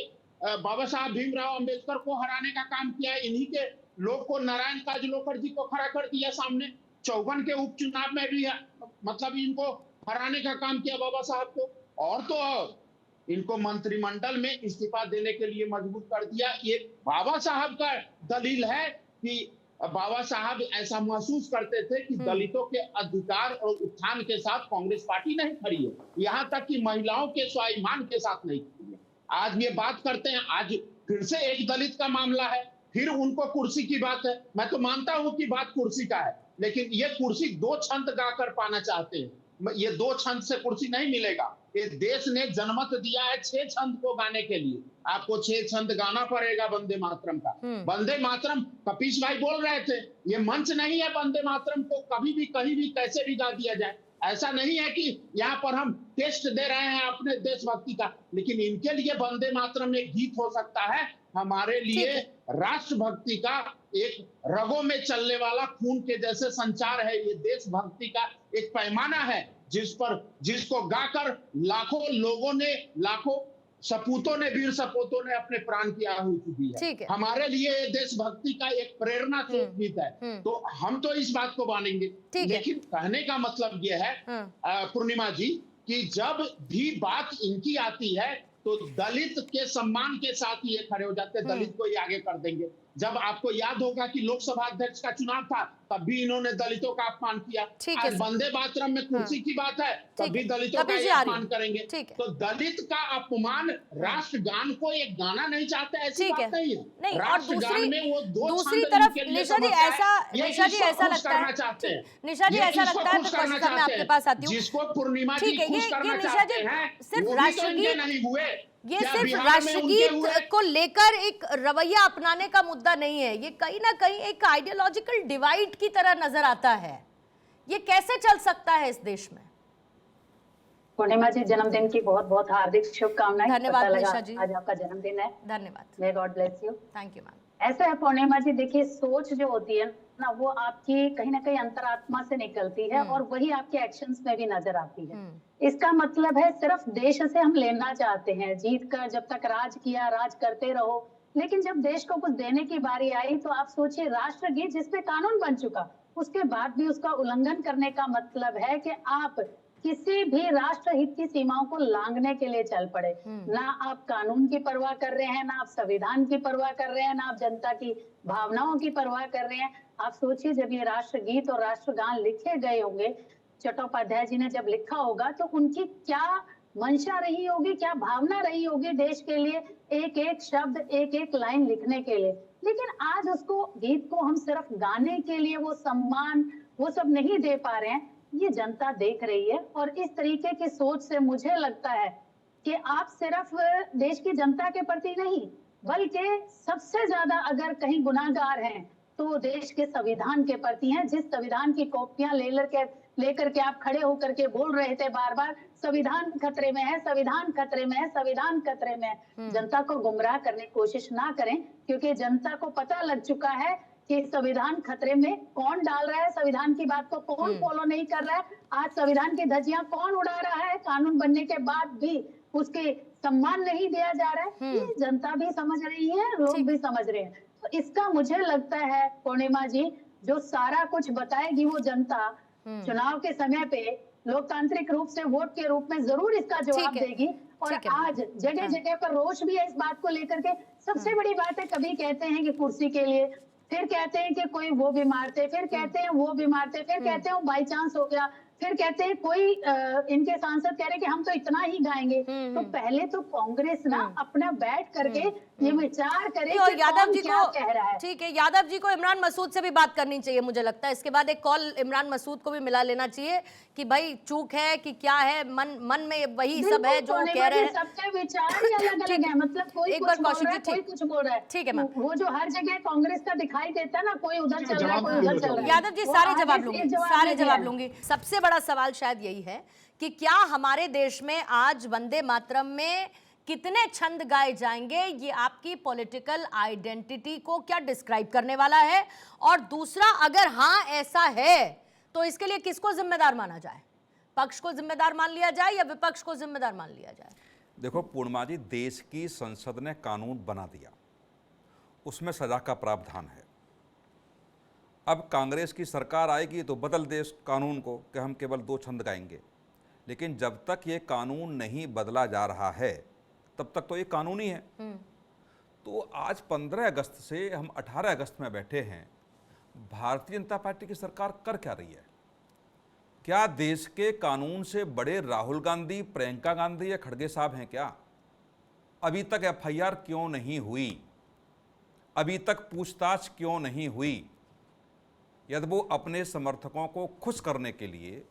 बाबा साहब भीमराव अंबेडकर को हराने का काम किया, इन्हीं के लोग को, नारायण काजलोकर जी को खड़ा कर दिया सामने। 54 के उपचुनाव में भी मतलब इनको हराने का काम किया बाबा साहब को, और तो इनको मंत्रिमंडल में इस्तीफा देने के लिए मजबूर कर दिया। ये बाबा साहब का दलील है कि बाबा साहब ऐसा महसूस करते थे कि दलितों के अधिकार और उत्थान के साथ कांग्रेस पार्टी नहीं खड़ी है, यहाँ तक कि महिलाओं के स्वाभिमान के साथ नहीं खड़ी है। आज ये बात करते हैं, आज फिर से एक दलित का मामला है, फिर उनको कुर्सी की बात है। मैं तो मानता हूं कि बात कुर्सी का है, लेकिन ये कुर्सी 2 छंद गाकर पाना चाहते हैं। ये 2 छंद से कुर्सी नहीं मिलेगा। ये देश ने जनमत दिया है 6 छंद को गाने के लिए। आपको 6 छंद गाना पड़ेगा वंदे मातरम का। वंदे मातरम, कपीश भाई बोल रहे थे, ये मंच नहीं है वंदे मातरम को कभी भी कहीं भी कैसे भी गा दिया जाए। ऐसा नहीं है कि यहाँ पर हम टेस्ट दे रहे हैं अपने देशभक्ति का, लेकिन इनके लिए वंदे मातरम एक गीत हो सकता है, हमारे लिए राष्ट्रभक्ति का एक रगों में चलने वाला खून के जैसे संचार है। ये देशभक्ति का एक पैमाना है जिसको गाकर लाखों लोगों ने, लाखों सपूतों ने, वीर सपूतों ने अपने प्राण की आहुति दी है। हमारे लिए देशभक्ति का एक प्रेरणा स्रोत गीत है। तो हम तो इस बात को मानेंगे, लेकिन कहने का मतलब ये है पूर्णिमा जी कि जब भी बात इनकी आती है तो दलित के सम्मान के साथ ये खड़े हो जाते हैं, दलित को ही आगे कर देंगे। जब आपको याद होगा कि लोकसभा अध्यक्ष का चुनाव था, तब भी इन्होंने दलितों का अपमान किया। आज वंदे मातरम में कुर्सी की बात है, तब भी दलितों का अपमान करेंगे। तो दलित का अपमान राष्ट्रगान को एक गाना नहीं चाहते, ऐसी बात नहीं है। नहीं, और राष्ट्रगान में वो 2 दूसरी तरफ निशा जी ऐसा लगता है, निशा जी ऐसा लगता है, तो मैं आपके पास आती हूँ, जिसको पूर्णिमा जी खुश करना चाहते हैं, सिर्फ वो भी तो इनके नहीं हुए। ये सिर्फ राष्ट्रगीत को लेकर एक रवैया अपनाने का मुद्दा नहीं है, ये कहीं ना कहीं एक आइडियोलॉजिकल डिवाइड की तरह नजर आता है। ये कैसे चल सकता है इस देश में? पूर्णिमा जी, जन्मदिन की बहुत बहुत हार्दिक शुभकामनाएं। धन्यवाद निशा जी, आज आपका जन्मदिन है। धन्यवाद। May God bless you. Thank you ma'am. ऐसा है पूर्णिमा जी, देखिए सोच जो होती है ना, वो आपकी कहीं ना कहीं अंतरात्मा से निकलती है और वही आपके एक्शंस में भी नजर आती है। इसका मतलब है सिर्फ देश से हम लेना चाहते हैं, जीत कर जब तक राज किया, राज करते रहो, लेकिन जब देश को कुछ देने की बारी आई तो आप सोचिए, राष्ट्रगीत जिसपे कानून बन चुका, उसके बाद भी उसका उल्लंघन करने का मतलब है कि आप किसी भी राष्ट्रहित की सीमाओं को लांघने के लिए चल पड़े। ना आप कानून की परवाह कर रहे हैं, ना आप संविधान की परवाह कर रहे हैं, ना आप जनता की भावनाओं की परवाह कर रहे हैं। आप सोचिए, जब ये राष्ट्रगीत और राष्ट्रगान लिखे गए होंगे, चट्टोपाध्याय जी ने जब लिखा होगा, तो उनकी क्या मंशा रही होगी, क्या भावना रही होगी देश के लिए, एक एक शब्द, एक एक लाइन लिखने के लिए। लेकिन आज उसको, गीत को हम सिर्फ गाने के लिए वो सम्मान, वो सब नहीं दे पा रहे हैं। ये जनता देख रही है और इस तरीके की सोच से मुझे लगता है कि आप सिर्फ देश की जनता के प्रति नहीं, बल्कि सबसे ज्यादा अगर कहीं गुनाहगार हैं तो देश के संविधान के प्रति हैं, जिस संविधान की कॉपियां लेकर के आप खड़े होकर के बोल रहे थे बार बार, संविधान खतरे में है, संविधान खतरे में है, संविधान खतरे में है। जनता को गुमराह करने की कोशिश ना करें, क्योंकि जनता को पता लग चुका है कि संविधान खतरे में कौन डाल रहा है, संविधान की बात को कौन फॉलो नहीं कर रहा है, आज संविधान की धज्जियां कौन उड़ा रहा है, कानून बनने के बाद भी उसके सम्मान नहीं दिया जा रहा है। ये जनता भी समझ रही है, लोग भी समझ रहे हैं। तो इसका मुझे लगता है पूर्णिमा जी, जो सारा कुछ बताएगी वो जनता चुनाव के समय पे लोकतांत्रिक रूप से वोट के रूप में जरूर इसका जवाब देगी। और आज जगह जगह पर रोष भी है इस बात को लेकर के। सबसे बड़ी बात है, कभी कहते हैं कि कुर्सी के लिए, फिर कहते हैं कि कोई वो बीमार थे, फिर कहते हैं वो बीमार थे, फिर कहते हैं वो बाई चांस हो गया, फिर कहते हैं कोई इनके सांसद कह रहे कि हम तो इतना ही गाएंगे। तो पहले तो कांग्रेस ना अपना बैठ करके ये विचार करे और यादव जी क्या को कह रहा है। ठीक है, यादव जी को इमरान मसूद से भी बात करनी चाहिए, मुझे लगता है इसके बाद एक कॉल इमरान मसूद को भी मिला लेना चाहिए कि भाई चूक है कि क्या है, मन में वही सब है जो कह रहे हैं। सबके विचार ही अलग-अलग है, मतलब कोई कुछ बोल रहा है, कोई कुछ बोल रहा है। ठीक है मैम, वो जो हर जगह कांग्रेस का दिखाई देता है ना, कोई उधर चल रहा है, कोई उधर चल रहा है। यादव जी सारे जवाब लूंगी। सबसे बड़ा सवाल शायद यही है कि क्या हमारे देश में आज वंदे मातरम में कितने छंद गाए जाएंगे, ये आपकी पॉलिटिकल आइडेंटिटी को क्या डिस्क्राइब करने वाला है? और दूसरा, अगर हाँ ऐसा है तो इसके लिए किसको जिम्मेदार माना जाए? पक्ष को जिम्मेदार मान लिया जाए या विपक्ष को जिम्मेदार मान लिया जाए? देखो पूर्णिमा जी, देश की संसद ने कानून बना दिया, उसमें सजा का प्रावधान है। अब कांग्रेस की सरकार आएगी तो बदल दे इस कानून को कि हम केवल 2 छंद गाएंगे, लेकिन जब तक ये कानून नहीं बदला जा रहा है तब तक तो ये कानून ही है। तो आज 15 अगस्त से हम 18 अगस्त में बैठे हैं। भारतीय जनता पार्टी की सरकार कर क्या रही है? क्या देश के कानून से बड़े राहुल गांधी, प्रियंका गांधी या खड़गे साहब हैं क्या? अभी तक एफआईआर क्यों नहीं हुई? अभी तक पूछताछ क्यों नहीं हुई? यदि वो अपने समर्थकों को खुश करने के लिए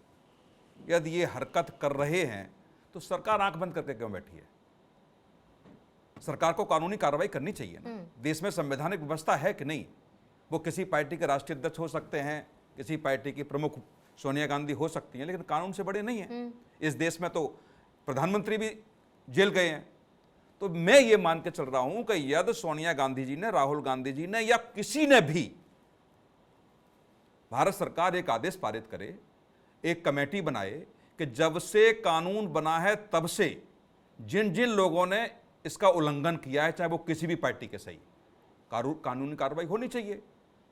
यदि ये हरकत कर रहे हैं तो सरकार आंख बंद करके क्यों बैठी है? सरकार को कानूनी कार्रवाई करनी चाहिए ना। देश में संवैधानिक व्यवस्था है कि नहीं? वो किसी पार्टी के राष्ट्रीय अध्यक्ष हो सकते हैं, किसी पार्टी की प्रमुख सोनिया गांधी हो सकती हैं, लेकिन कानून से बड़े नहीं हैं। इस देश में तो प्रधानमंत्री भी जेल गए हैं। तो मैं ये मान के चल रहा हूं कि यदि सोनिया गांधी जी ने, राहुल गांधी जी ने या किसी ने भी, भारत सरकार एक आदेश पारित करे, एक कमेटी बनाए कि जब से कानून बना है तब से जिन जिन लोगों ने इसका उल्लंघन किया है, चाहे वो किसी भी पार्टी के सही, कानूनी कार्रवाई होनी चाहिए।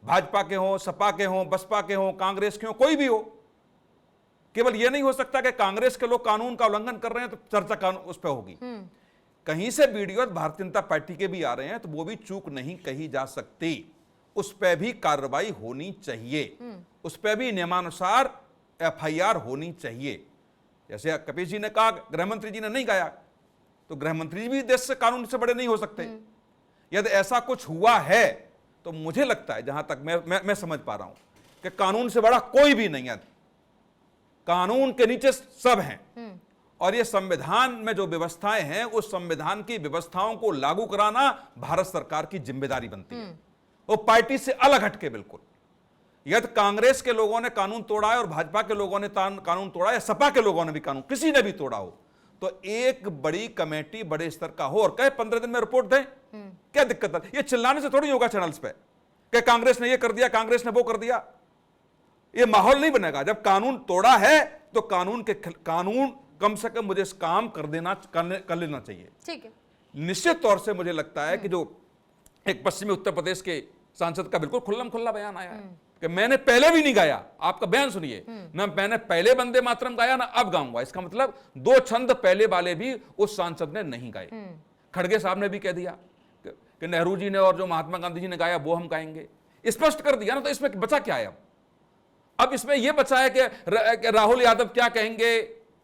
भाजपा के हों, सपा के हों, बसपा के हों, कांग्रेस के हों, कोई भी हो। केवल यह नहीं हो सकता कि कांग्रेस के लोग कानून का उल्लंघन कर रहे हैं तो चर्चा कानून उस पर होगी। कहीं से वीडियो भारतीय जनता पार्टी के भी आ रहे हैं तो वो भी चूक नहीं कही जा सकती, उस पर भी कार्रवाई होनी चाहिए, उस पर भी नियमानुसार एफआईआर होनी चाहिए। जैसे कपिल जी ने कहा, गृहमंत्री जी ने नहीं गाया, तो गृहमंत्री भी देश से कानून से बड़े नहीं हो सकते। यदि ऐसा कुछ हुआ है तो मुझे लगता है, जहां तक मैं समझ पा रहा हूं, कि कानून से बड़ा कोई भी नहीं है। कानून के नीचे सब हैं, और ये संविधान में जो व्यवस्थाएं हैं, उस संविधान की व्यवस्थाओं को लागू कराना भारत सरकार की जिम्मेदारी बनती है, वो पार्टी से अलग हटके बिल्कुल। यदि कांग्रेस के लोगों ने कानून तोड़ा है और भाजपा के लोगों ने कानून तोड़ा है, सपा के लोगों ने भी कानून, किसी ने भी तोड़ा हो, तो एक बड़ी कमेटी बड़े स्तर का हो और कहे 15 दिन में रिपोर्ट दें। क्या दिक्कत है? ये चिल्लाने से थोड़ी होगा चैनल्स पे कि कांग्रेस ने ये कर दिया, कांग्रेस ने वो कर दिया। ये माहौल नहीं बनेगा। जब कानून तोड़ा है तो कानून कम से कम मुझे इस काम कर लेना चाहिए। ठीक है। निश्चित तौर से मुझे लगता है कि जो एक पश्चिमी उत्तर प्रदेश के सांसद का बिल्कुल खुल्लम खुल्ला बयान आया है कि मैंने पहले भी नहीं गाया, आपका बयान सुनिए ना, मैंने पहले वंदे मातरम गाया ना अब गाऊंगा। इसका मतलब 2 छंद पहले वाले भी उस सांसद ने नहीं गाए। खड़गे साहब ने भी कह दिया कि नेहरू जी ने और जो महात्मा गांधी जी ने गाया वो हम गाएंगे, स्पष्ट कर दिया ना। तो इसमें बचा क्या है? अब इसमें यह बचा है कि राहुल यादव क्या कहेंगे,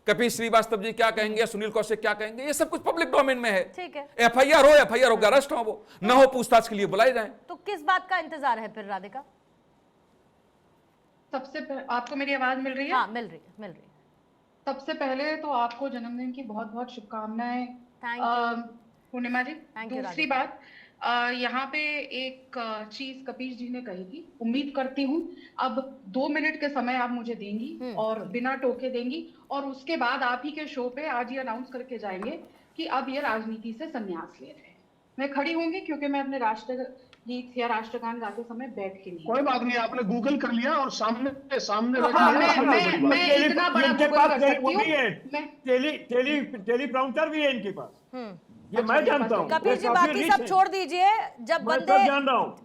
कपिल श्रीवास्तव जी क्या कहेंगे, सुनील कौशिक क्या कहेंगे, ये सब कुछ पब्लिक डोमेन में है। ठीक है। एफआईआर हो, अरेस्ट हो, वो न हो, पूछताछ के लिए बुलाए जाएं। तो किस बात का इंतजार है फिर राधिका? आपको मेरी आवाज मिल रही है? हाँ, मिल रही है। सबसे पहले तो आपको जन्मदिन की बहुत बहुत शुभकामनाएं पूर्णिमा जी। दूसरी बात, यहाँ पे एक चीज कपिल जी ने कही थी, उम्मीद करती हूँ अब 2 मिनट के समय आप मुझे देंगी और बिना टोके देंगी, और उसके बाद आप ही के शो पे आज ये अनाउंस करके जाएंगे कि अब ये राजनीति से संन्यास ले रहे हैं। मैं खड़ी होंगी क्योंकि मैं अपने राष्ट्रगीत या राष्ट्रगान गाते समय बैठ के नहीं। कोई बात नहीं, आपने गूगल कर लिया और सामने मैं इतना बड़ा गूगल कर सकती हूँ। टेलीप्रॉम्प्टर भी है इनके पास, ये मैं जानता हूँ। कपिल जी बाकी सब छोड़ दीजिए, जब बंदे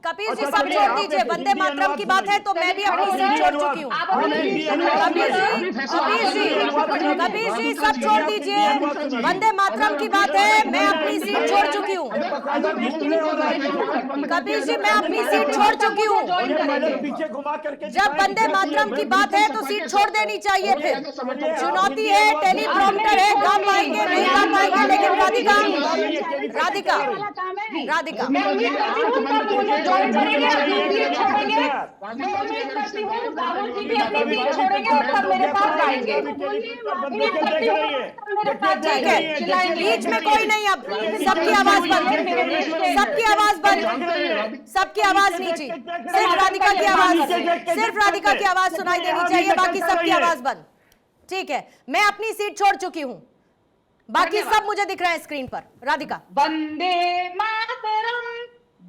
कपिल जी सब छोड़ दीजिए, वंदे मातरम की बात है तो मैं भी अपनी सीट छोड़ चुकी हूँ। कपिल जी सब छोड़ दीजिए, वंदे मातरम की बात है, मैं अपनी सीट छोड़ चुकी हूँ। कपिल जी मैं अपनी सीट छोड़ चुकी हूँ। जब वंदे मातरम की बात है तो सीट छोड़ देनी चाहिए। फिर चुनौती है, टेलीप्रॉम्प्टर है, गा पाएंगे नहीं गा पाएंगे, लेकिन राधिका मैं उम्मीद करती हूँ तब मुझे ज्वाइन करेंगे, अपनी सीट छोड़ेंगे। मैं उम्मीद करती हूँ राहुल जी भी अपनी सीट छोड़ेंगे और तब मेरे पास आएंगे। उम्मीद करती हूँ मेरे पास जाएंगे। बीच में कोई नहीं, अब सबकी आवाज बंद, सबकी आवाज बंद, सबकी आवाज नीचे, सिर्फ राधिका की आवाज सुनाई देनी चाहिए, बाकी सबकी आवाज बंद। ठीक है, मैं अपनी सीट छोड़ चुकी हूँ, बाकी सब मुझे दिख रहा है स्क्रीन पर। राधिका। वंदे मातरम,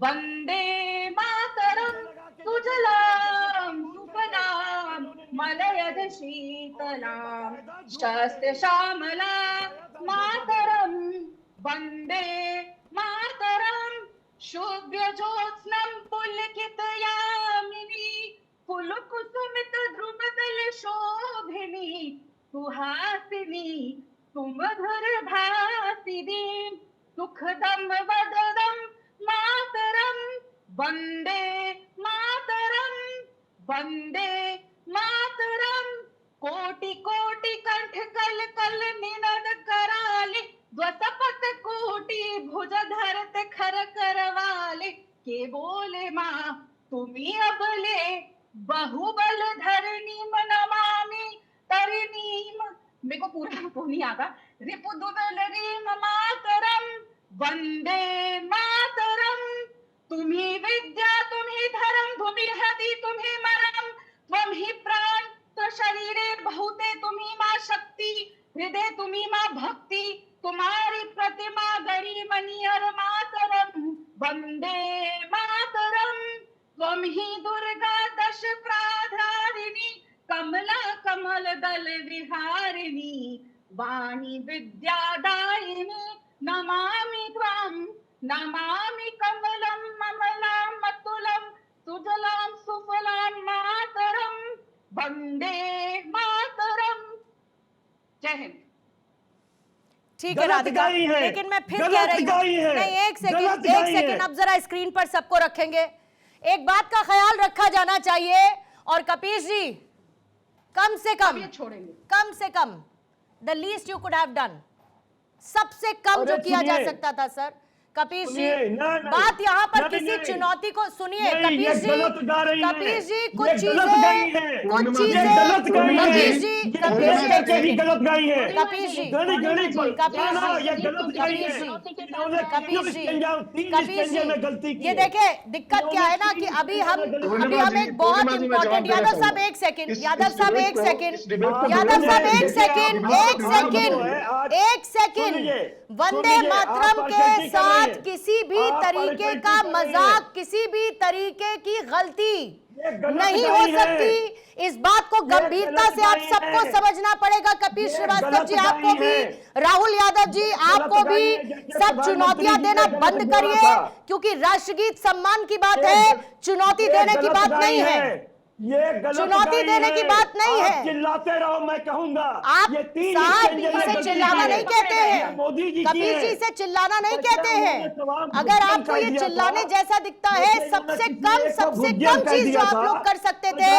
वंदे मातरम, सुजलाम सुफलाम मलयज शीतलाम शस्त्र श्यामला मातरम, वंदे मातरम, शुभ्र ज्योत्स्नं पुलकित यामिनी, पुलकुसुमित ध्रुवदल शोभिनी, सुहासिनी सुमधुर भासिनी, सुखदम वददम मातरम, वंदे मातरम। वंदे मातरम। कोटि कोटि कंठ कल कल निनद कराले, द्वसपत कोटि भुज धरत खर करवाले। के बोले माँ तुम्ही अबले, बहुबल धरणी नमामि तरिणीम। मेरे को पूरा तो नहीं आता। रिपुदुदल रीम मातरम, वंदे मातरम। तुम्ही विद्या तुम्ही धर्म, तुम्ही हति तुम्ही मरम, त्वं ही प्राण तो शरीरे बहुते तुम्ही माँ शक्ति, हृदय तुम्ही माँ भक्ति। तुम्हारी प्रतिमा गरी मनियर मातरम, वंदे मातरम। त्वं ही दुर्गा दश प्राधारिणी, कमला कमल दल विहारिणी, वाणी विद्यादायिनी। नमामि त्वां, नमामि कमलं ममलां मतुलं, सुजलां सुफलां मातरम, वंदे मातरम। जय हिंद। ठीक है राधिका, लेकिन मैं फिर कह रही हूँ, नहीं एक सेकंड, अब जरा स्क्रीन पर सबको रखेंगे। एक बात का ख्याल रखा जाना चाहिए, और कपीश जी कम से come the least you could have done, सबसे कम जो किया जा सकता था सर। कपीश जी बात यहाँ पर किसी चुनौती को सुनिए। कपीश जी कुछ चीजें कपीश जी ये देखे दिक्कत क्या है ना कि अभी हम एक बहुत इंपॉर्टेंट, यादव साहब एक सेकंड, वंदे मातरम के साथ किसी भी तरीके का मजाक, किसी भी तरीके की गलती नहीं हो सकती। इस बात को गंभीरता से आप सबको समझना पड़ेगा। कपीश श्रीवास्तव जी, आपको भी, राहुल यादव जी, आपको भी सब चुनौतियां देना बंद करिए, क्योंकि राष्ट्रगीत सम्मान की बात है, चुनौती देने की बात नहीं है। ये चुनौती देने की बात नहीं है। चिल्लाते रहो, मैं कहूंगा आप साहब इसे चिल्लाना नहीं कहते हैं, मोदी जी कपीश जी से चिल्लाना नहीं कहते हैं। अगर आपको ये चिल्लाने जैसा दिखता है, सबसे कम चीज जो आप लोग कर सकते थे,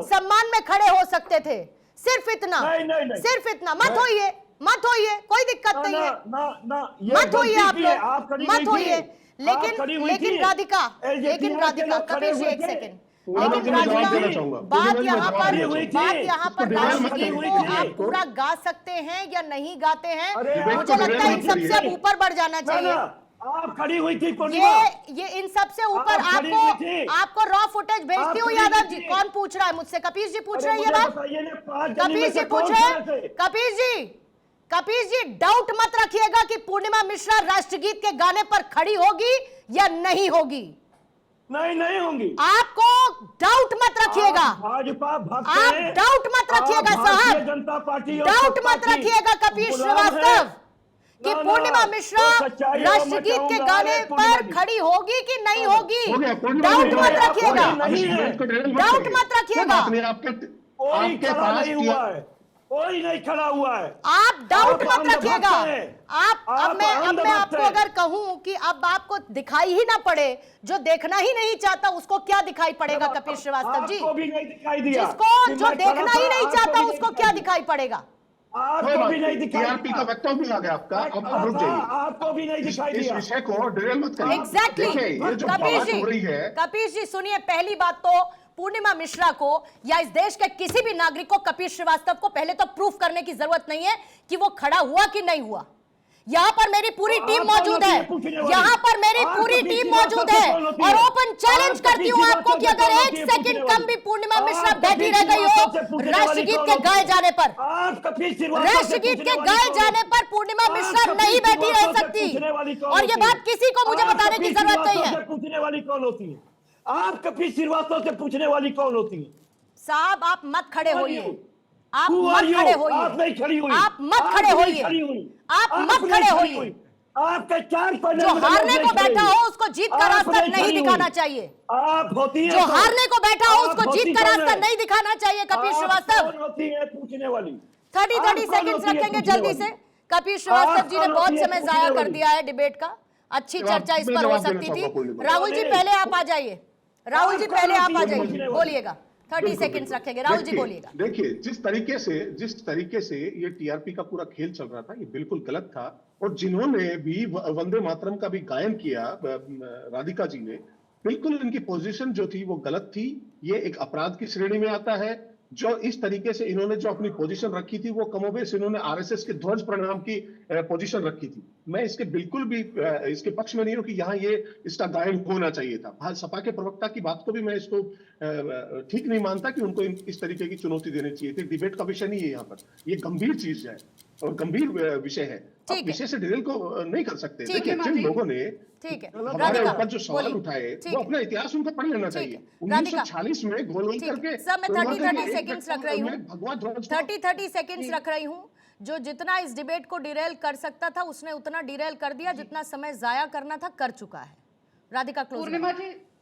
सम्मान में खड़े हो सकते थे, सिर्फ इतना, मत होइए, कोई दिक्कत नहीं है, मत होइए आप लोग, मत होइए। लेकिन राधिका, कपीश जी एक सेकंड, लेकिन राधिका बात यहाँ पर राष्ट्रगीत को आप पूरा गा सकते हैं या नहीं गाते हैं, मुझे लगता है इन सबसे ऊपर बढ़ जाना चाहिए। आप खड़ी हुई थी, ये इन सबसे ऊपर आपको रॉ फुटेज भेजती हूँ यादव जी। कौन पूछ रहा है मुझसे? कपीश जी पूछ रहे हैं ये बात, कपीश जी पूछ रहे हैं। कपीश जी डाउट मत रखिएगा कि पूर्णिमा मिश्रा राष्ट्रगीत के गाने पर खड़ी होगी या नहीं होगी। नहीं होंगी। आपको डाउट मत रखिएगा, आप डाउट मत रखिएगा साहब, जनता पार्टी डाउट मत रखिएगा कपीश श्रीवास्तव कि पूर्णिमा मिश्रा राष्ट्रगीत के गाने पर खड़ी होगी कि नहीं होगी। डाउट मत रखिएगा, डाउट मत रखिएगा। कोई नहीं खड़ा हुआ है, आप डाउट मत रखिएगा। अब मैं आपको अगर कहूं कि अब आपको दिखाई ही ना पड़े, जो देखना ही नहीं चाहता उसको क्या दिखाई पड़ेगा कपीश श्रीवास्तव जी? आपको भी नहीं दिखाई दिया, जिसको जो देखना ही नहीं चाहता उसको क्या दिखाई पड़ेगा? आपको भी नहीं दिखाई। टीआरपी का वक्तव्य आ गया आपका, अब रुक जाइए, आपको भी नहीं दिखाई दिया। इस विषय को डिरेल मत करिए। एग्जैक्टली कपीश जी सुनिए, पहली बात तो पूर्णिमा मिश्रा को या इस देश के किसी भी नागरिक को, कपीश श्रीवास्तव को पहले तो प्रूफ करने की जरूरत नहीं है कि वो खड़ा हुआ कि नहीं हुआ। यहाँ पर मेरी पूरी टीम मौजूद है, यहाँ पर मेरी पूरी टीम मौजूद है, और ओपन चैलेंज करती हूँ आपको कि अगर एक सेकंड कम भी पूर्णिमा मिश्रा बैठी रह गई हो राष्ट्रगीत के गाए जाने पर, राष्ट्रगीत के गाए जाने पर पूर्णिमा मिश्रा नहीं बैठी रह सकती, और ये बात किसी को मुझे बताने की जरूरत नहीं है। पूछने वाली कौन होती है? आप कपीश श्रीवास्तव से पूछने वाली कौन होती है? साहब आप मत खड़े होइए, आप मत खड़े होइए, आप नहीं खड़ी हुई, आप मत खड़े होइए, आप मत खड़े होइए। आपके चार पन्ने जो हारने को बैठा हो उसको जीत का रास्ता नहीं दिखाना चाहिए। आप होती है जो हारने को बैठा हो उसको जीत का रास्ता नहीं दिखाना चाहिए। कपीश श्रीवास्तव होती है पूछने वाली। 30 सेकंड्स रखेंगे जल्दी से। कपीश श्रीवास्तव जी ने बहुत समय जाया कर दिया है डिबेट का, अच्छी चर्चा इस पर हो सकती थी। राहुल जी पहले आप आ जाइए, राहुल जी पहले आप आ जाइए, बोलिएगा। 30 सेकंड्स रखेंगे। राहुल जी बोलिएगा। देखिए, जिस तरीके से ये टीआरपी का पूरा खेल चल रहा था, ये बिल्कुल गलत था। और जिन्होंने भी वंदे मातरम का भी गायन किया, राधिका जी ने, बिल्कुल इनकी पोजीशन जो थी वो गलत थी। ये एक अपराध की श्रेणी में आता है। जो इस तरीके से इन्होंने जो अपनी पोजीशन रखी थी, वो कमोबेश इन्होंने आरएसएस के ध्वज प्रणाम की पोजीशन रखी थी। मैं इसके बिल्कुल भी इसके पक्ष में नहीं हूं कि यहाँ ये इसका गायन होना चाहिए था। सपा के प्रवक्ता की बात को भी मैं इसको ठीक नहीं मानता कि उनको इस तरीके की चुनौती देनी चाहिए थी। डिबेट का विषय नहीं है यहाँ पर, ये गंभीर चीज है और गंभीर विषय है। आप विषय से डिरेल को नहीं कर सकते। देखिए, जिन लोगों ने हमारे ऊपर जो सवाल उठाए, वो अपना इतिहास उनको पढ़ लेना चाहिए। 1946 में गोलवल करके सर, मैं 30 सेकंड्स रख रही हूँ, 30 सेकंड्स रख रही हूँ। जो जितना इस डिबेट को डिरेल कर सकता था उसने उतना डिरेल कर दिया, जितना समय जाया करना था कर चुका है। राधिका,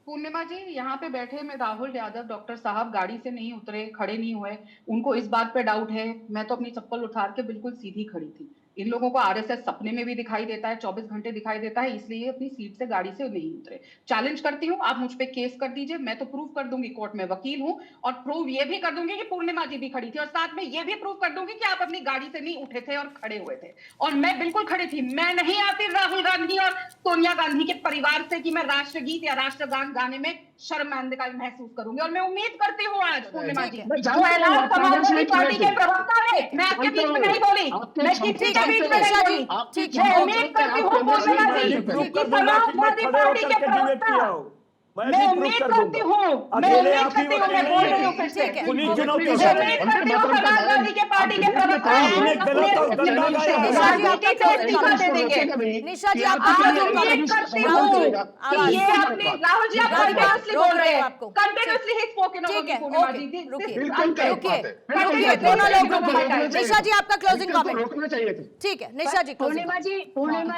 पूर्णिमा जी यहाँ पे बैठे में राहुल यादव डॉक्टर साहब गाड़ी से नहीं उतरे, खड़े नहीं हुए। उनको इस बात पे डाउट है। मैं तो अपनी चप्पल उतार के बिल्कुल सीधी खड़ी थी। इन लोगों को आरएसएस सपने में भी दिखाई देता है, 24 घंटे दिखाई देता है, इसलिए अपनी सीट से गाड़ी से नहीं उतरे। चैलेंज करती हूँ, आप मुझ पे केस कर दीजिए, मैं तो प्रूव कर दूंगी, कोर्ट में वकील हूँ, और प्रूव ये भी कर दूंगी कि पूर्णिमा जी भी खड़ी थी, और साथ में ये भी प्रूव कर दूंगी कि आप अपनी गाड़ी से नहीं उठे थे और खड़े हुए थे। और मैं बिल्कुल खड़ी थी। मैं नहीं आती राहुल गांधी और सोनिया गांधी के परिवार से कि मैं राष्ट्रगीत या राष्ट्रगान गाने में शर्मिंदगी महसूस करूंगी। और मैं उम्मीद करती हूँ आज पूर्णिमा जी, समाजवादी पार्टी के प्रवक्ता है, मैं आपके बीच में नहीं बोली, मैं किसी के बीच में नहीं बोली। मैं उम्मीद करती हूँ पूर्णिमा जी कि समाजवादी पार्टी के प्रवक्ता, मैं उम्मीद करती हूँ, मैं बोल रही हूँ फिर से, उम्मीद करती हूँ समाजवादी के पार्टी के प्रवक्ता निशा जी, आप उम्मीद करती हूँ कि ये अपने राहुल जी आप कंटिन्यूअसली बोल रहे हैं, कंटिन्यूअसली ही स्पोकन ओवर पूर्णिमा जी। निशा जी, आपका क्लोजिंग कमेंट। ठीक है निशा जी। पूर्णिमा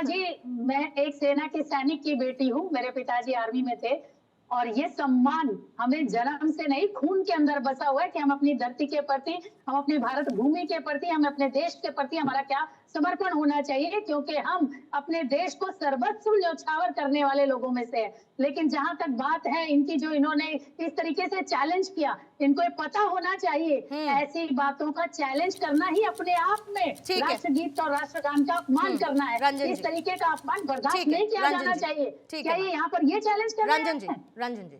जी, मैं एक सेना के सैनिक की बेटी हूँ। मेरे पिताजी आर्मी में थे, और ये सम्मान हमें जन्म से नहीं, खून के अंदर बसा हुआ है कि हम अपनी धरती के प्रति, हम अपने भारत भूमि के प्रति, हम अपने देश के प्रति हमारा क्या समर्पण होना चाहिए, क्योंकि हम अपने देश को सर्वस्व न्यौछावर करने वाले लोगों में से है। लेकिन जहां तक बात है इनकी, जो इन्होंने इस तरीके से चैलेंज किया, इनको ये पता होना चाहिए ऐसी बातों का चैलेंज करना ही अपने आप में राष्ट्रगीत और राष्ट्रगान का अपमान करना है। इस तरीके का अपमान बर्दाश्त नहीं किया जाना चाहिए। क्या ये यहाँ पर ये चैलेंज कर रहे हैं? रंजन जी,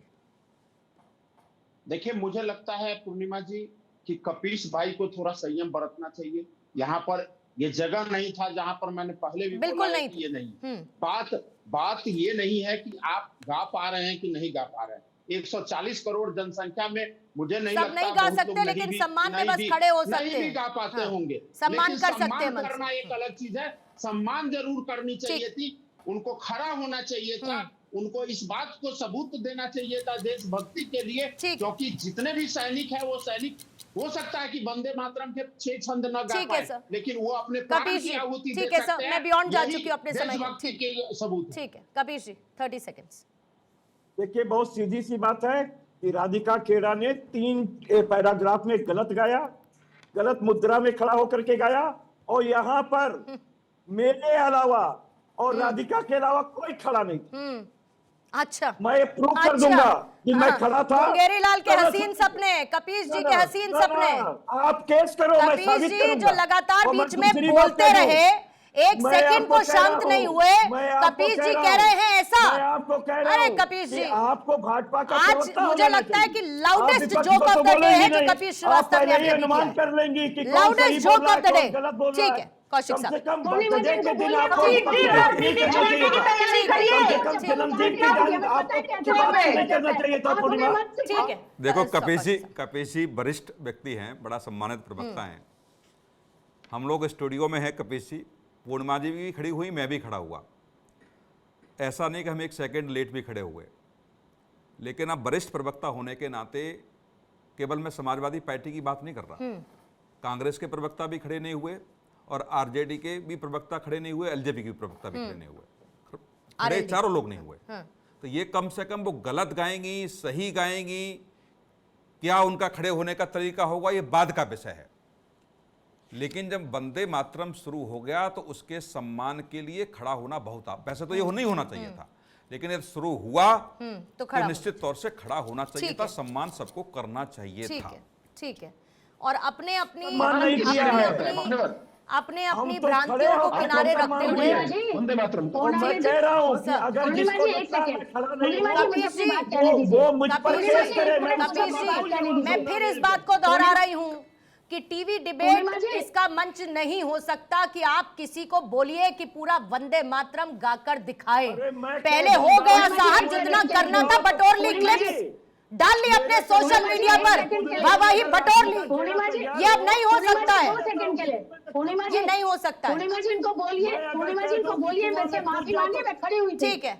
देखिए, मुझे लगता है पूर्णिमा जी कि कपीश भाई को थोड़ा संयम बरतना चाहिए। यहाँ पर ये जगह नहीं था जहां पर मैंने पहले भी बिल्कुल बोला नहीं, कि ये नहीं। बात ये नहीं है कि आप गा पा रहे हैं कि नहीं गा पा रहे हैं। 140 करोड़ जनसंख्या में मुझे नहीं लगता नहीं गा सकते, लेकिन सम्मान में बस खड़े हो सकते हैं, नहीं भी गा पाते होंगे। सम्मान कर सकते हैं। करना एक अलग चीज है। सम्मान जरूर करनी चाहिए थी, उनको खड़ा होना चाहिए था, उनको इस बात को सबूत देना चाहिए था देशभक्ति के लिए, क्योंकि जितने भी सैनिक है, वो सैनिक हो सकता है कि वंदे मातरम के 6 छंद न गा पाए, लेकिन वो अपने प्राण की आहुति दे सकते हैं। मैं बियॉन्ड जा चुकी हूं अपने समय देशभक्ति के सबूत। ठीक है कबीर जी, 30 सेकंड्स। देखिए, बहुत सीधी सी बात है कि राधिका खेड़ा ने 3 पैराग्राफ में गलत गाया, गलत मुद्रा में खड़ा होकर के गाया, और यहाँ पर मेरे अलावा और राधिका के अलावा कोई खड़ा नहीं। अच्छा, मैं प्रूव कर दूंगा कि मैं खड़ा था। मुंगेरीलाल के हसीन सपने, कपीश जी के हसीन सपने। आप केस करो, मैं साबित करूंगा। जो लगातार बीच में बोलते रहे, एक सेकंड को शांत नहीं हुए। कपीश जी कह रहे हैं ऐसा। मैं आपको कह रहा हूं, अरे कपीश जी, आपको भाजपा का आज मुझे लगता है कि loudest joke of the day है जो कपीश श्रीवास्तव ने अपने अनुमान कर लेंगे कि loudest joke of the day. गलत बोल रहा है। ठीक है कौशिक साहब, जन्मदिन के दिन आपको करना चाहिए था पूर्णिमा। ठीक है, देखो, कपीश जी वरिष्ठ व्यक्ति हैं, बड़ा सम्मानित प्रवक्ता हैं। हम लोग स्टूडियो में हैं, कपीश जी, पूर्णिमा जी भी खड़ी हुई, मैं भी खड़ा हुआ। ऐसा नहीं कि हम 1 सेकंड लेट भी खड़े हुए, लेकिन अब वरिष्ठ प्रवक्ता होने के नाते केवल मैं समाजवादी पार्टी की बात नहीं कर रहा, कांग्रेस के प्रवक्ता भी खड़े नहीं हुए और आरजेडी के भी प्रवक्ता खड़े नहीं हुए, एलजेपी के प्रवक्ता भी खड़े नहीं हुए, खड़े चारों लोग नहीं हुए। तो ये कम से कम वो गलत गाएंगी, सही गाएंगी, क्या उनका खड़े होने का तरीका होगा, ये बाद का विषय है। लेकिन जब वंदे मातरम शुरू हो गया तो उसके सम्मान के लिए खड़ा होना बहुत, वैसे तो ये नहीं होना चाहिए था, लेकिन यदि शुरू हुआ तो तो खड़ा निश्चित तौर से खड़ा होना चाहिए ठीक था, है। सम्मान सबको करना चाहिए ठीक था। है, ठीक है। और अपने अपनी सम्मान नहीं किया है। अपनी हम अपनी तो खड़े भ्रांतियों को होकर किनारे सम्मान रखते मांगिए। हुए वंदे मातरम और मैं कह रहा हूँ कि अगर पूर्णिमा जिसको जी, एक लगता है सेकंड। मैं खड़ा नहीं पूर्णिमा जी, हूँ, मुझे अपनी बात कपिल कहने दीजिए। वो मुझ पर कपिल केस जी, करे, मैं कपिल उसका जी, बात कहने बोलूंगा। दीजिए। मैं फिर इस बात को दोहरा रही हूं कि टीवी डिबेट पूर्णिमा जी। इसका मंच नहीं हो सकता कि आप किसी को बोलिए कि पूरा वंदे मातरम गाकर दिखाए। अरे मैं पहले कह हो दूंगा, गया पूर्णिमा साहब, जी, जितना एक करना सेकंड। था बटोर ली पूर्णिमा क्लिप्स, जी। डाल ली अपने सोशल मीडिया पर, वाहवाही बटोर ली। पूर्णिमा जी, ये अब नहीं हो पूर्णिमा सकता जी, है, 2 सेकंड के लिए। पूर्णिमा ये जी, नहीं हो सकता है। पूर्णिमा जी इनको बोलिए, मैं अगर पूर्णिमा कह जी इनको दूं कि बोलिए, कुआं मेरे से में कूद माफी जाओ मांगे, तो- मैं खड़ी हुई थी। ठीक है,